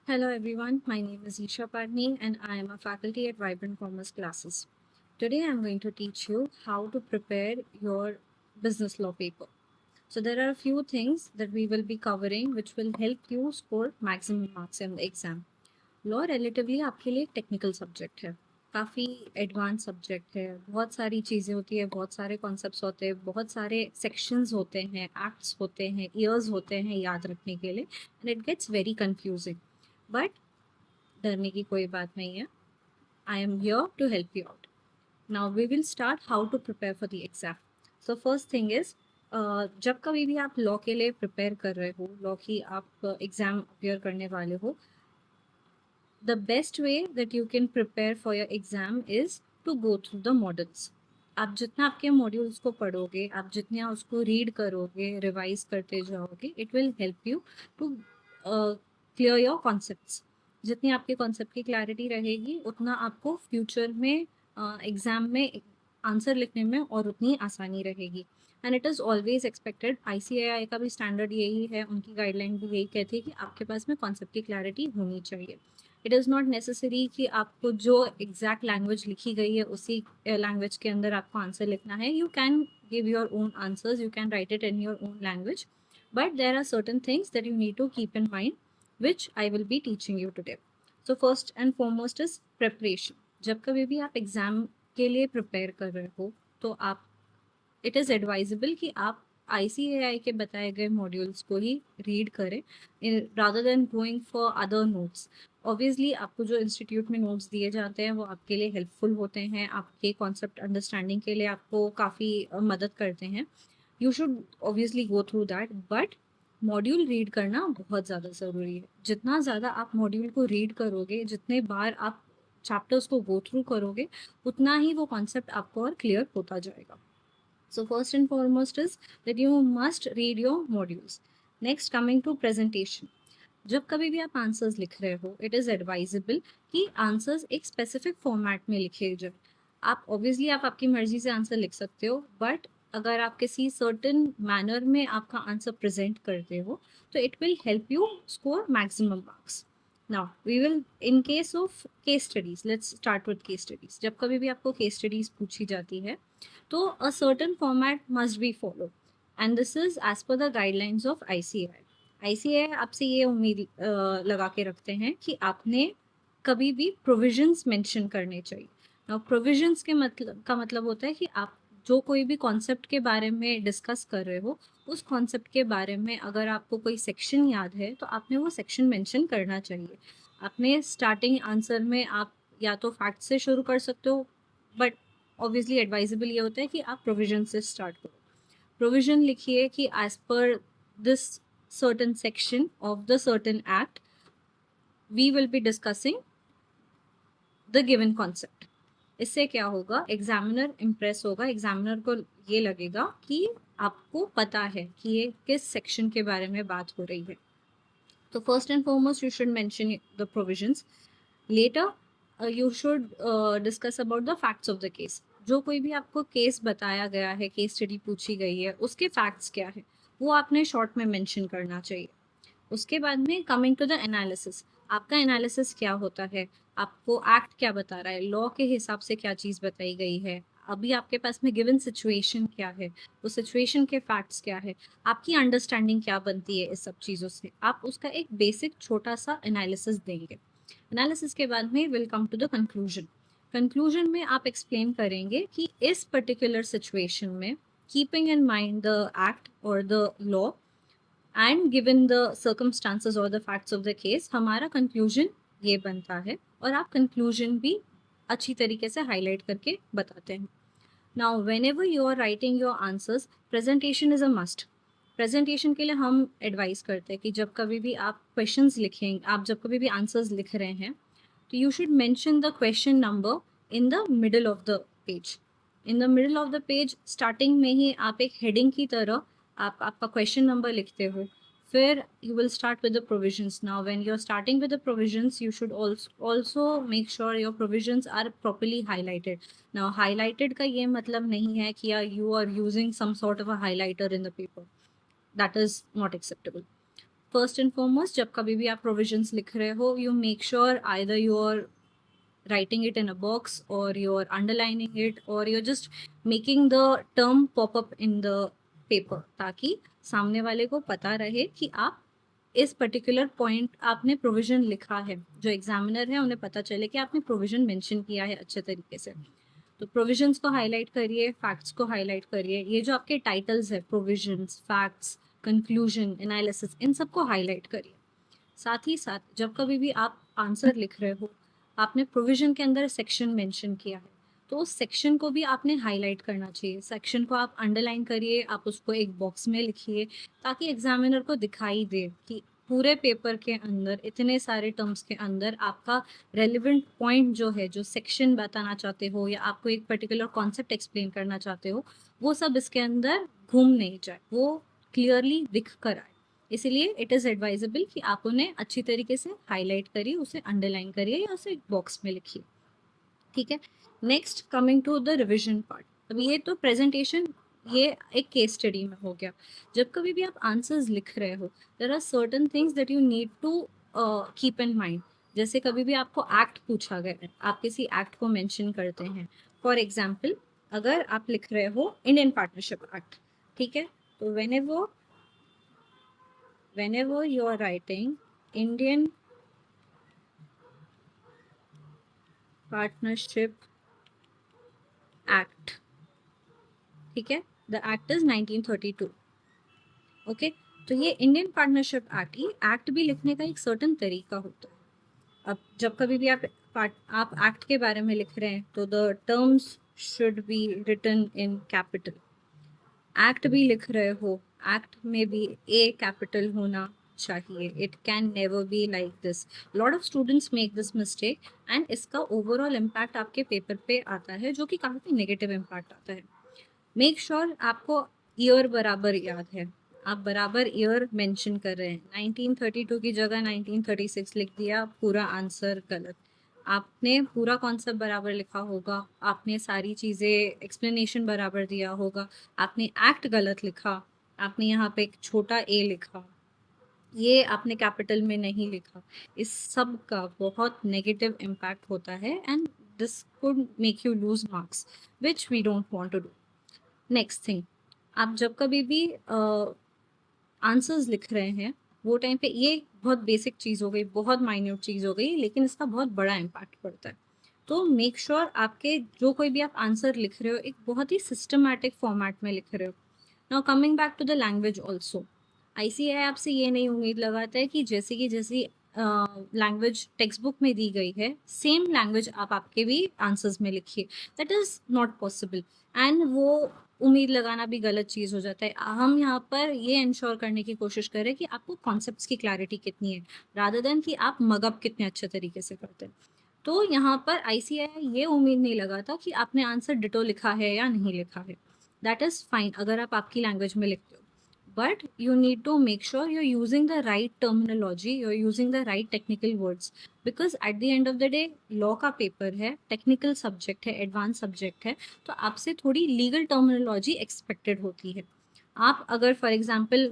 Hello everyone, my name is Isha Padni and I am a faculty at Vibrant Commerce Classes. Today I am going to teach you how to prepare your business law paper. So there are a few things that we will be covering which will help you score maximum marks in the exam. Law relatively आपके लिए एक technical subject है, काफ़ी advance subject है, बहुत सारी चीज़ें होती है, बहुत सारे कॉन्सेप्ट्स होते हैं, बहुत सारे सेक्शंस होते हैं, एक्ट्स होते हैं, ईयर्स होते हैं याद रखने के लिए and it gets very confusing. But डरने की कोई बात नहीं है. I am here to help you out. Now we will start how to prepare for the exam. So first thing is, जब कभी भी आप लॉ के लिए प्रिपेयर कर रहे हो, लॉ की आप एग्जाम अपियर करने वाले हो, the best way that you can prepare for your exam is to go through the models. आप जितना आपके मॉड्यूल्स को पढ़ोगे, आप जितना उसको रीड करोगे, रिवाइज करते जाओगे, it will help you to clear your concepts. जितनी आपके कॉन्सेप्ट की क्लैरिटी रहेगी उतना आपको फ्यूचर में एग्जाम में आंसर लिखने में और उतनी आसानी रहेगी. And it is always expected, ICAI का भी स्टैंडर्ड यही है, उनकी गाइडलाइन भी यही कहती है कि आपके पास में कॉन्सेप्ट की क्लैरिटी होनी चाहिए. इट इज़ नॉट नेसेसरी कि आपको जो एग्जैक्ट लैंग्वेज लिखी गई है उसी लैंग्वेज के अंदर आपको आंसर लिखना है. You can give your own answers, you can write it in your own language, but there are certain things that you need to keep in mind which I will be teaching you today. So first and foremost is preparation. जब कभी भी आप exam के लिए prepare कर रहे हो तो आप, इट इज़ एडवाइजेबल कि आप ICAI के बताए गए मॉड्यूल्स को ही रीड करें rather than going for other notes. Obviously आपको जो इंस्टीट्यूट में नोट्स दिए जाते हैं वो आपके लिए हेल्पफुल होते हैं, आपके कॉन्सेप्ट अंडरस्टैंडिंग के लिए आपको काफ़ी मदद करते हैं. You should obviously go through that, but module read करना बहुत ज़्यादा ज़रूरी है. जितना ज़्यादा आप मॉड्यूल को रीड करोगे, जितने बार आप चैप्टर्स को गो थ्रू करोगे, उतना ही वो कॉन्सेप्ट आपको और क्लियर होता जाएगा. So first and foremost is that you must read your modules. Next, coming to presentation. जब कभी भी आप आंसर्स लिख रहे हो, इट इज़ एडवाइजेबल कि आंसर्स एक स्पेसिफिक फॉर्मेट में लिखे जाए. आप ऑब्वियसली आप आपकी मर्जी से आंसर लिख सकते हो, बट अगर आप किसी सर्टन मैनर में आपका आंसर प्रेजेंट करते हो तो it will help you score maximum marks. Now we will, in case of case studies, let's start with case studies. जब कभी भी आपको केस स्टडीज पूछी जाती है तो a certain format must be follow and this is as per the guidelines of ICAI. ICAI आपसे ये उम्मीद लगा के रखते हैं कि आपने कभी भी प्रोविजंस मेंशन करने चाहिए. नाउ प्रोविजंस के मतलब का मतलब होता है कि आप जो कोई भी कॉन्सेप्ट के बारे में डिस्कस कर रहे हो, उस कॉन्सेप्ट के बारे में अगर आपको कोई सेक्शन याद है तो आपने वो सेक्शन मेंशन करना चाहिए. आपने स्टार्टिंग आंसर में आप या तो फैक्ट से शुरू कर सकते हो, बट ऑब्वियसली एडवाइजेबल ये होता है कि आप प्रोविजन से स्टार्ट करो. प्रोविजन लिखिए कि as per this certain section of the certain act we will be discussing the given concept. इससे क्या होगा, एग्जामिनर इम्प्रेस होगा, एग्जामिनर को ये लगेगा कि आपको पता है कि ये किस सेक्शन के बारे में बात हो रही है. तो first and foremost you should mention the provisions. Later you should discuss about the facts of the case. जो कोई भी आपको केस बताया गया है, केस स्टडी पूछी गई है, उसके फैक्ट्स क्या है वो आपने शॉर्ट में मेंशन करना चाहिए. उसके बाद में कमिंग टू द एनालिसिस. आपका एनालिसिस क्या होता है, आपको एक्ट क्या बता रहा है, लॉ के हिसाब से क्या चीज़ बताई गई है, अभी आपके पास में गिवन सिचुएशन क्या है, उस सिचुएशन के फैक्ट्स क्या है, आपकी अंडरस्टैंडिंग क्या बनती है इस सब चीज़ों से, आप उसका एक बेसिक छोटा सा एनालिसिस देंगे. एनालिसिस के बाद में will come to the conclusion. Conclusion में आप एक्सप्लेन करेंगे कि इस पर्टिकुलर सिचुएशन में, keeping in mind the act और the law and given the circumstances और the facts of the case, हमारा कंक्लूजन ये बनता है. और आप कंक्लूजन भी अच्छी तरीके से हाईलाइट करके बताते हैं. Now whenever you are writing your answers, presentation is a must. Presentation के लिए हम एडवाइस करते हैं कि जब कभी भी आप क्वेश्चंस लिखें, आप जब कभी भी आंसर्स लिख रहे हैं तो you should mention the question number in the middle of the page. In the middle of the page starting में ही आप एक हेडिंग की तरह आप आपका क्वेश्चन नंबर लिखते हो. फिर you will start with the provisions. Now when you're starting with the provisions, you should also make sure your provisions are properly highlighted. Now highlighted का ये मतलब नहीं है कि you are using some sort of a highlighter in the paper. That is not acceptable. First and foremost, जब कभी भी आप प्रोविजंस लिख रहे हो, you make sure either you are writing it in a box or you're underlining it or you're just making the term pop up in the paper, ताकि सामने वाले को पता रहे कि आप इस पर्टिकुलर पॉइंट आपने प्रोविजन लिखा है, जो एग्जामिनर है उन्हें पता चले कि आपने प्रोविजन मेंशन किया है अच्छे तरीके से। तो प्रोविजंस को हाईलाइट करिए, फैक्ट्स को हाईलाइट करिए, ये जो आपके टाइटल्स है प्रोविजंस, फैक्ट्स, कंक्लूजन, एनालिसिस, इन सबको हाईलाइट करिए। साथ ही साथ जब कभी भी आप आंसर लिख रहे हो, आपने प्रोविजन के अंदर सेक्शन मेंशन किया है, तो उस सेक्शन को भी आपने हाईलाइट करना चाहिए। सेक्शन को आप अंडरलाइन करिए, आप उसको एक बॉक्स में लिखिए, ताकि एग्जामिनर को दिखाई दे कि पूरे पेपर के अंदर इतने सारे टर्म्स के अंदर आपका रेलिवेंट पॉइंट जो है, जो सेक्शन बताना चाहते हो या आपको एक पर्टिकुलर कॉन्सेप्ट एक्सप्लेन करना चाहते हो, वो सब इसके अंदर घूम नहीं जाए, वो क्लियरली दिख कर आए। इसीलिए इट इज़ एडवाइजेबल कि आप उन्हें अच्छी तरीके से हाईलाइट करिए, उसे अंडरलाइन करिए या उसे एक बॉक्स में लिखिए। ठीक है। Next, coming to the revision part. अब ये तो प्रेजेंटेशन, ये एक केस स्टडी में हो गया। जब कभी भी आप आंसर्स लिख रहे हो, there are certain things that you need to keep in mind. जैसे कभी भी आपको एक्ट पूछा गया है, आप किसी एक्ट को मेंशन करते हैं। फॉर एग्जाम्पल, अगर आप लिख रहे हो इंडियन पार्टनरशिप एक्ट, ठीक है, तो whenever you are writing Indian Partnership Act, ठीक है, द एक्ट इज 1932। ओके, तो ये इंडियन पार्टनरशिप एक्ट, ये एक्ट भी लिखने का एक सर्टन तरीका होता है। अब जब कभी भी आप एक्ट के बारे में लिख रहे हैं, तो the terms should be written in capital. Act भी लिख रहे हो, एक्ट में भी ए कैपिटल होना चाहिए। It can never be like this. Lot of students make this mistake and इसका ओवरऑल इम्पैक्ट आपके पेपर पे आता है, जो कि काफ़ी नेगेटिव इम्पैक्ट आता है। मेक श्योर आपको ईयर बराबर याद है, आप बराबर ईयर मेंशन कर रहे हैं। 1932 की जगह 1936 लिख दिया, पूरा आंसर गलत। आपने पूरा कॉन्सेप्ट बराबर लिखा होगा, आपने सारी चीज़ें एक्सप्लेनेशन बराबर दिया होगा, आपने एक्ट गलत लिखा, आपने यहाँ पे एक छोटा ए लिखा, ये आपने कैपिटल में नहीं लिखा। इस सब का बहुत नेगेटिव इम्पैक्ट होता है and this could make you lose marks, which we don't want to do. Next thing, आप जब कभी भी आंसर्स लिख रहे हैं, वो टाइम पे, ये बहुत बेसिक चीज़ हो गई, बहुत माइन्यूट चीज़ हो गई, लेकिन इसका बहुत बड़ा इम्पैक्ट पड़ता है। तो मेक श्योर आपके जो कोई भी आप आंसर लिख रहे हो, एक बहुत ही सिस्टमैटिक फॉर्मेट में लिख रहे हो। Now coming back to the language also, ICAI आपसे ये नहीं उम्मीद लगाता है कि जैसी लैंग्वेज टेक्स्ट बुक में दी गई है, सेम लैंग्वेज आप आपके भी आंसर्स में लिखिए। That is not possible, and वो उम्मीद लगाना भी गलत चीज़ हो जाता है। हम यहाँ पर ये इंश्योर करने की कोशिश करें कि आपको कॉन्सेप्ट्स की क्लैरिटी कितनी है, रादर देन कि आप मगअप कितने अच्छे तरीके से करते हैं। तो यहाँ पर आईसीएआई ये उम्मीद नहीं लगाता कि आपने आंसर डिटो लिखा है या नहीं लिखा है। दैट इज़ फाइन अगर आप आपकी लैंग्वेज में लिखते हो, but you need to make sure you're using the right terminology, you're using the right technical words, because at the end of the day law का पेपर है, टेक्निकल सब्जेक्ट है, advance subject है, तो आपसे थोड़ी लीगल टर्मिनोलॉजी एक्सपेक्टेड होती है। आप अगर फॉर एग्जांपल,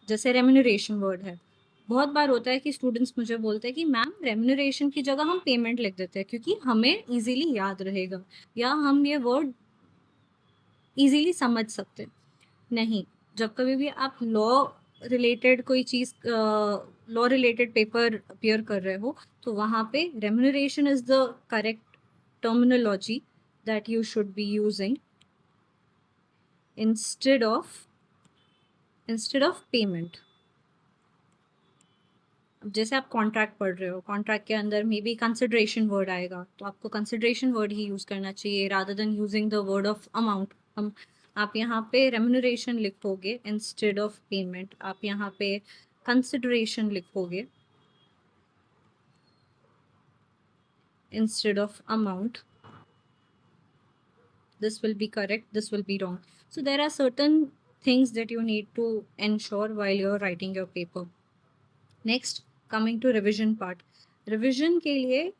जैसे रेम्यूनरेशन वर्ड है, बहुत बार होता है कि स्टूडेंट्स मुझे बोलते हैं कि मैम रेम्यूनरेशन की जगह हम पेमेंट लिख देते हैं क्योंकि हमें इजीली याद रहेगा या हम ये वर्ड इजीली समझ सकते हैं। नहीं, जब कभी भी आप लॉ रिलेटेड कोई चीज़, लॉ रिलेटेड पेपर अपियर कर रहे हो, तो वहाँ पे remuneration is the correct terminology that you should be using instead of payment. जैसे आप कॉन्ट्रैक्ट पढ़ रहे हो, कॉन्ट्रैक्ट के अंदर मे बी कंसिडरेशन वर्ड आएगा, तो आपको कंसिडरेशन वर्ड ही यूज़ करना चाहिए rather than using the word of amount. आप यहाँ पे रेम्यूनरेशन लिखोगे इंस्टेड ऑफ पेमेंट, आप यहाँ पे कंसिडरेशन लिखोगे instead of amount. This will be correct, this will be wrong. So there are certain things that you need to ensure while you're writing your paper. Next, coming to revision part. Revision के लिए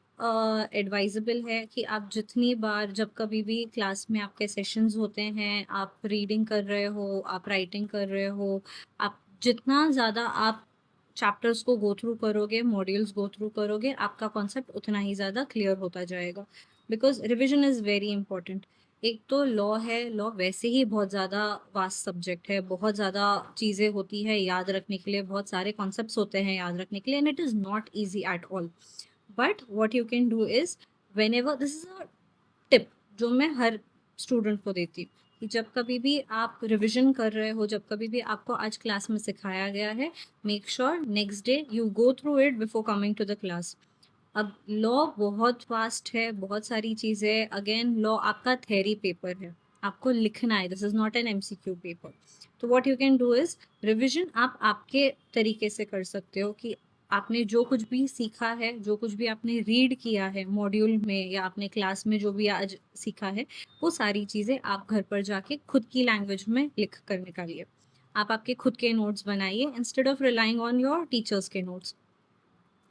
advisable है कि आप जितनी बार, जब कभी भी class में आपके सेशंस होते हैं, आप रीडिंग कर रहे हो, आप राइटिंग कर रहे हो, आप जितना ज़्यादा आप चैप्टर्स को गो थ्रू करोगे, मॉड्यूल्स गो थ्रू करोगे, आपका कॉन्सेप्ट उतना ही ज़्यादा क्लियर होता जाएगा, because revision is very important. एक तो लॉ है, लॉ वैसे ही बहुत ज़्यादा वास्ट सब्जेक्ट है, बहुत ज़्यादा चीज़ें होती है याद रखने के लिए, बहुत सारे कॉन्सेप्ट्स होते हैं याद रखने के लिए, and it is not easy at all. But what you can do is, when ever, this is a tip जो मैं हर स्टूडेंट को देती हूँ, कि जब कभी भी आप रिविजन कर रहे हो, जब कभी भी आपको आज क्लास में सिखाया गया है, make sure next day you go through it before coming to the class. अब लॉ बहुत वास्ट है, बहुत सारी चीज़ें, अगेन लॉ आपका थ्योरी पेपर है, आपको लिखना है, this is not an MCQ paper. तो what you can do is, revision आप आपके तरीके से कर सकते हो, कि आपने जो कुछ भी सीखा है, जो कुछ भी आपने रीड किया है मॉड्यूल में या अपने क्लास में जो भी आज सीखा है, वो सारी चीज़ें आप घर पर जाके खुद की लैंग्वेज में लिख कर निकालिए। आप आपके खुद के नोट्स बनाइए instead of relying on your teachers के नोट्स।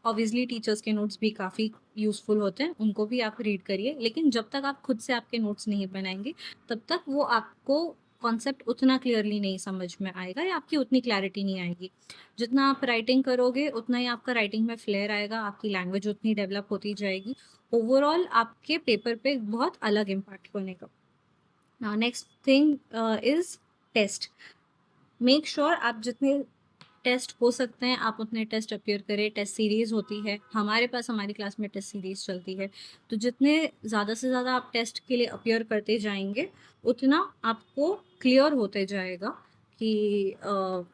ऑब्वियसली टीचर्स के नोट्स भी काफ़ी यूज़फुल होते हैं, उनको भी आप रीड करिए, लेकिन जब तक आप खुद से आपके नोट्स नहीं बनाएंगे, तब तक वो आपको कॉन्सेप्ट उतना क्लियरली नहीं समझ में आएगा, या आपकी उतनी क्लैरिटी नहीं आएगी। जितना आप राइटिंग करोगे, उतना ही आपका राइटिंग में फ्लेयर आएगा, आपकी लैंग्वेज उतनी डेवलप होती जाएगी, ओवरऑल आपके पेपर पे बहुत अलग इम्पैक्ट बनेगा। Next thing is test. Make sure आप जितने टेस्ट हो सकते हैं आप उतने टेस्ट अपियर करें। टेस्ट सीरीज होती है, हमारे पास हमारी क्लास में टेस्ट सीरीज चलती है, तो जितने ज़्यादा से ज़्यादा आप टेस्ट के लिए अपियर करते जाएंगे, उतना आपको क्लियर होते जाएगा कि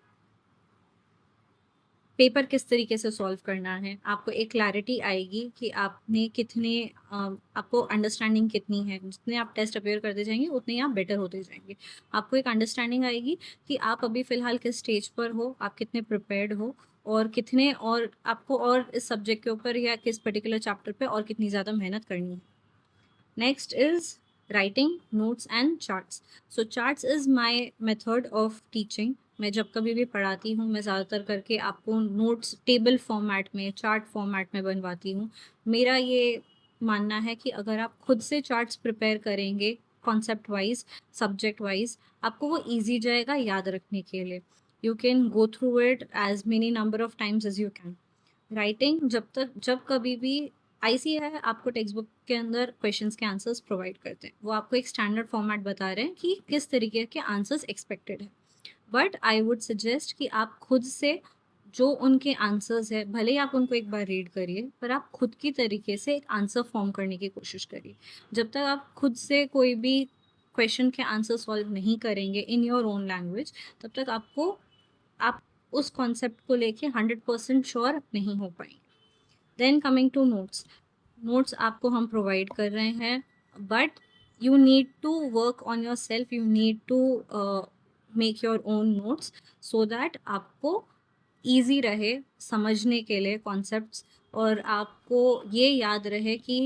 पेपर किस तरीके से सॉल्व करना है। आपको एक क्लैरिटी आएगी कि आपने कितने आपको अंडरस्टैंडिंग कितनी है। जितने आप टेस्ट अपेयर करते जाएंगे, उतने ही आप बेटर होते जाएंगे। आपको एक अंडरस्टैंडिंग आएगी कि आप अभी फ़िलहाल किस स्टेज पर हो, आप कितने प्रिपेयर्ड हो, और कितने और आपको और इस सब्जेक्ट के ऊपर या किस पर्टिकुलर चैप्टर पे और कितनी ज़्यादा मेहनत करनी है। Next is writing notes and charts. So charts is my method of teaching. मैं जब कभी भी पढ़ाती हूँ, मैं ज़्यादातर करके आपको नोट्स टेबल फॉर्मेट में, चार्ट फॉर्मेट में बनवाती हूँ। मेरा ये मानना है कि अगर आप खुद से चार्ट्स प्रिपेयर करेंगे, कॉन्सेप्ट वाइज, सब्जेक्ट वाइज, आपको वो ईजी जाएगा याद रखने के लिए। You can go through it as many number of times as you can. Writing, जब कभी भी आईसीएआई आपको टेक्स्ट बुक के अंदर क्वेश्चंस के आंसर्स प्रोवाइड करते हैं, वो आपको एक स्टैंडर्ड फॉर्मेट बता रहे हैं कि किस तरीके के आंसर्स एक्सपेक्टेड है। बट आई वुड सजेस्ट कि आप खुद से जो उनके आंसर्स है, भले ही आप उनको एक बार रीड करिए, पर आप खुद की तरीके से एक आंसर फॉर्म करने की कोशिश करिए। जब तक आप खुद से कोई भी क्वेश्चन के आंसर सॉल्व नहीं करेंगे इन योर ओन लैंग्वेज, तब तक आप उस कॉन्सेप्ट को लेके 100% श्योर नहीं हो पाएंगे। Then coming to notes, notes आपको हम प्रोवाइड कर रहे हैं, but you need to work on yourself, you need to make your own notes, so that आपको ईजी रहे समझने के लिए कॉन्सेप्ट्स, और आपको ये याद रहे कि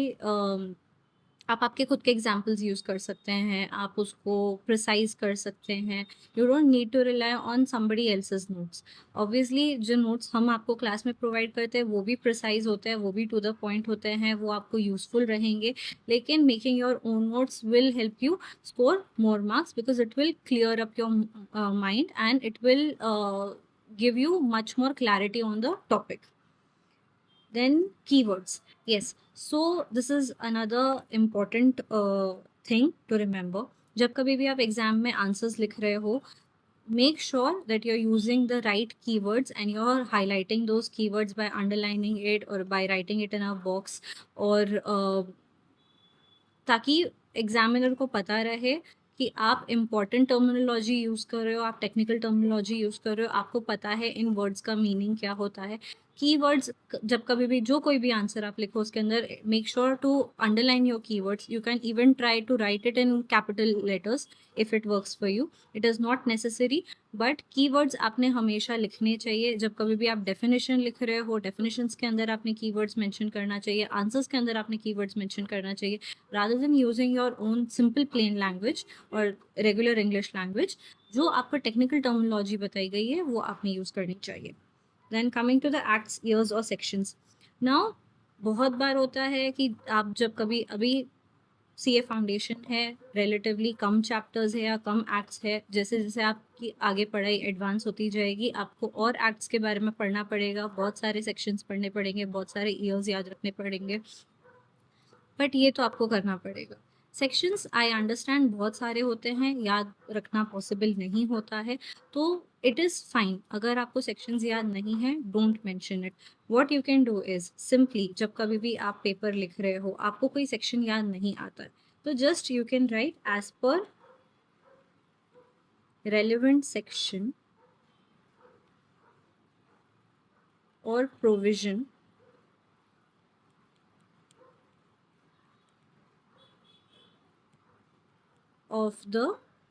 आप आपके खुद के एग्जाम्पल्स यूज़ कर सकते हैं, आप उसको प्रिसाइज कर सकते हैं। You don't need to rely on somebody else's notes. Obviously जो नोट्स हम आपको क्लास में प्रोवाइड करते हैं वो भी प्रिसाइज होते हैं, वो भी टू द पॉइंट होते हैं, वो आपको यूज़फुल रहेंगे, लेकिन making your own notes will help you score more marks, because it will clear up your mind and it will give you much more clarity on the topic. Then keywords. Yes, so this is another important thing to remember. जब कभी भी आप exam में answers लिख रहे हो, make sure that you're using the right keywords and you're highlighting those keywords by underlining it or by writing it in a box, और ताकि एग्जामिनर को पता रहे कि आप इम्पॉर्टेंट टर्मिनोलॉजी यूज़ कर रहे हो, आप टेक्निकल टर्मिनोलॉजी यूज़ कर रहे हो, आपको पता है इन वर्ड्स का मीनिंग क्या होता है। कीवर्ड्स, जब कभी भी जो कोई भी आंसर आप लिखो उसके अंदर make sure to underline your keywords. You can even try to write it in capital letters if it works for you, it is not necessary, but keywords आपने हमेशा लिखने चाहिए। जब कभी भी आप डेफिनेशन लिख रहे हो, डेफिनेशंस के अंदर आपने कीवर्ड्स मेंशन करना चाहिए, आंसर्स के अंदर आपने कीवर्ड्स मेंशन करना चाहिए, rather than using your own simple plain language or regular English language। जो आपको टेक्निकल टर्मिनोलॉजी बताई गई है वो आपने यूज़ करनी चाहिए। Then coming to the acts, years और सेक्शंस। नाउ बहुत बार होता है कि आप जब कभी अभी सीए फाउंडेशन है, रिलेटिवली कम चैप्टर्स है या कम एक्ट्स है, जैसे जैसे आपकी आगे पढ़ाई एडवांस होती जाएगी आपको और एक्ट्स के बारे में पढ़ना पड़ेगा, बहुत सारे सेक्शंस पढ़ने पड़ेंगे, बहुत सारे ईयर्स याद रखने पड़ेंगे, बट ये तो आपको करना पड़ेगा। सेक्शंस आई अंडरस्टैंड बहुत सारे होते हैं, याद रखना पॉसिबल नहीं होता है, तो इट इज़ फाइन अगर आपको सेक्शंस याद नहीं है, don't mention it. What you can do is simply, जब कभी भी आप पेपर लिख रहे हो आपको कोई सेक्शन याद नहीं आता है, तो just you can write as per relevant section और प्रोविजन ऑफ द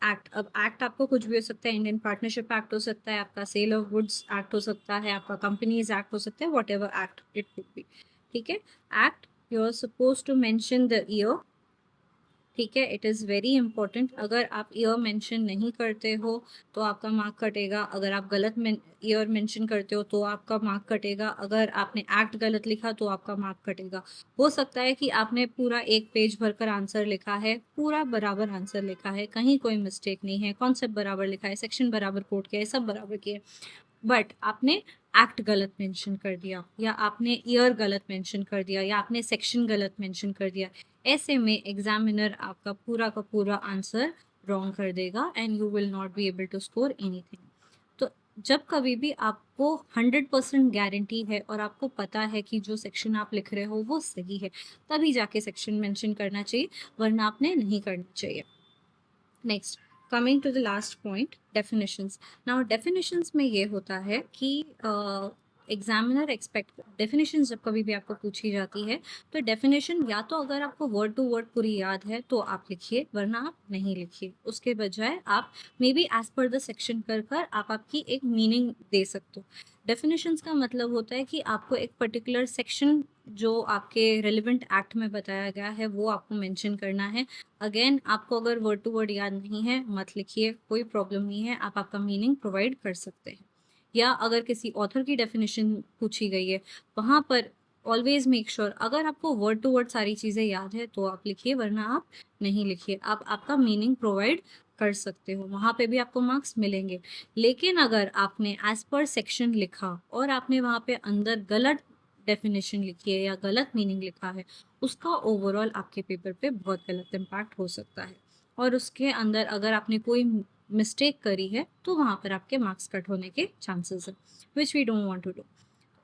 एक्ट। अब एक्ट आपको कुछ भी हो सकता है, इंडियन पार्टनरशिप एक्ट हो सकता है, आपका सेल ऑफ गुड्स एक्ट हो सकता है, आपका कंपनीज एक्ट हो सकता है, whatever act it could be. ठीक है, act you are suppose to mention the year. ठीक है, इट इज़ वेरी इंपॉर्टेंट, अगर आप ईयर मेंशन नहीं करते हो तो आपका मार्क कटेगा, अगर आप गलत ईयर मेंशन करते हो तो आपका मार्क कटेगा, अगर आपने एक्ट गलत लिखा तो आपका मार्क कटेगा। हो सकता है कि आपने पूरा एक पेज भरकर आंसर लिखा है, पूरा बराबर आंसर लिखा है, कहीं कोई मिस्टेक नहीं है, कॉन्सेप्ट बराबर लिखा है, सेक्शन बराबर कोट किया है, सब बराबर किया है, बट आपने एक्ट गलत मेंशन कर दिया, या आपने ईयर गलत मेंशन कर दिया, या आपने सेक्शन गलत मेंशन कर दिया, ऐसे में एग्जामिनर आपका पूरा का पूरा आंसर रॉन्ग कर देगा and you will not be able to score anything. तो जब कभी भी आपको 100% गारंटी है और आपको पता है कि जो सेक्शन आप लिख रहे हो वो सही है, तभी जाके सेक्शन मेंशन करना चाहिए, वरना आपने नहीं करना चाहिए। Next, coming to the last point, definitions. Now definitions में ये होता है कि एग्जामिनर एक्सपेक्ट डेफिनेशंस जब कभी भी आपको पूछी जाती है तो डेफिनेशन या तो अगर आपको वर्ड टू वर्ड पूरी याद है तो आप लिखिए, वरना आप नहीं लिखिए, उसके बजाय आप maybe as per the section कर कर आप आपकी एक मीनिंग दे सकते हो। डेफिनेशंस का मतलब होता है कि आपको एक पर्टिकुलर सेक्शन जो आपके रेलिवेंट एक्ट में बताया गया है वो आपको मेंशन करना है। अगेन, आपको अगर वर्ड टू वर्ड याद नहीं है मत लिखिए, कोई प्रॉब्लम नहीं है, आप आपका मीनिंग प्रोवाइड कर सकते हैं। या अगर किसी ऑथर की डेफिनेशन पूछी गई है वहाँ पर ऑलवेज मेक श्योर अगर आपको वर्ड टू वर्ड सारी चीज़ें याद है तो आप लिखिए, वरना आप नहीं लिखिए, आप आपका मीनिंग प्रोवाइड कर सकते हो, वहाँ पे भी आपको मार्क्स मिलेंगे। लेकिन अगर आपने एज पर सेक्शन लिखा और आपने वहाँ पे अंदर गलत डेफिनेशन लिखी है या गलत मीनिंग लिखा है, उसका ओवरऑल आपके पेपर पे बहुत गलत इम्पैक्ट हो सकता है, और उसके अंदर अगर आपने कोई मिस्टेक करी है तो वहाँ पर आपके मार्क्स कट होने के चांसेस है, which we don't want to do.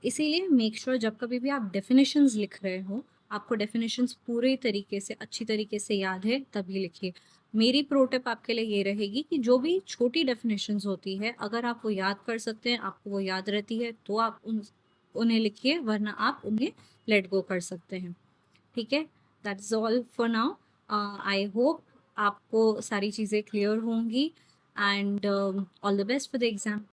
इसीलिए मेक श्योर जब कभी भी आप डेफिनेशंस लिख रहे हो आपको डेफिनेशंस पूरे तरीके से अच्छी तरीके से याद है तभी लिखिए। मेरी प्रो टिप आपके लिए ये रहेगी कि जो भी छोटी डेफिनेशंस होती है अगर आप वो याद कर सकते हैं, आपको वो याद रहती है, तो आप उन्हें लिखिए, वरना आप उन्हें लेट गो कर सकते हैं। ठीक है, that is all for now. I hope आपको सारी चीज़ें क्लियर होंगी and all the best for the exam.